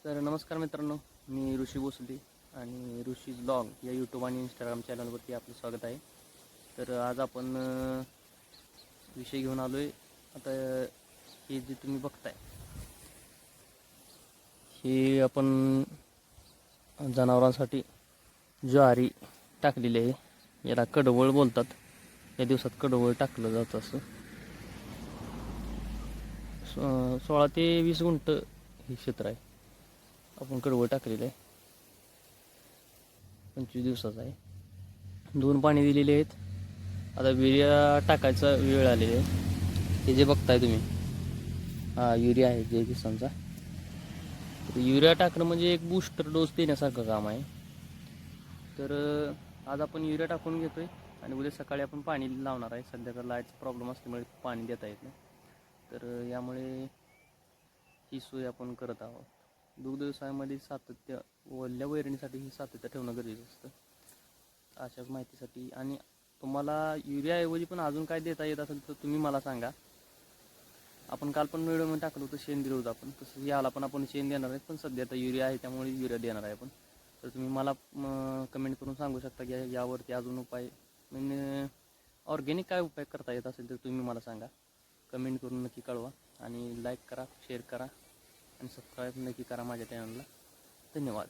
तर नमस्कार मित्रांनो, मी ऋषी भोसले आणि ऋषी ब्लॉग या यूट्यूब आणि इंस्टाग्राम चॅनलवरती आपलं स्वागत आहे. तर आज आपण विषय घेऊन आलो आहे. आता हे जे तुम्ही बघताय हे आपण जनावरांसाठी ज्वारी टाकलेली आहे. याला कडवळ बोलतात. या दिवसात कडवळ टाकलं जातं. असं 16 ते 20 गुंठ हे क्षेत्र आहे. आपण कडवळ टाकलेलं आहे. 25 दिवसाचा आहे. 2 पाणी दिलेले आहेत. आता युरिया टाकायचा वेळ आलेला आहे. हे जे बघताय तुम्ही, हा युरिया आहे जे किसानचा. तर युरिया टाकणं म्हणजे एक बूस्टर डोस देण्यासारखं काम आहे. तर आज आपण युरिया टाकून घेतोय आणि उद्या सकाळी आपण पाणी लावणार आहे. सध्या तर लाईटचा प्रॉब्लेम असल्यामुळे पाणी देता येत नाही. तर यामुळे ही सोय आपण करत आहोत. दुग्ध व्यवसायामध्ये सातत्य, ओल्या वैरणीसाठी ही सातत्य ठेवणं गरजेचं असतं. अशाच माहितीसाठी आणि तुम्हाला युरियाऐवजी पण अजून काय देता येत असेल तर तुम्ही मला सांगा. आपण काल पण व्हिडिओमध्ये टाकलं होतं, शेण दिलं होतं आपण. तसं याला पण आपण शेण देणार आहे, पण सध्या आता युरिया आहे त्यामुळे युरिया देणार आहे आपण. तर तुम्ही मला कमेंट करून सांगू शकता की यावरती अजून उपाय म्हणजे ऑर्गॅनिक काय उपाय करता येत असेल तर तुम्ही मला सांगा. कमेंट करून नक्की कळवा आणि लाईक करा, शेअर करा आणि सबस्क्राईब नक्की करा माझ्या चॅनलला. धन्यवाद.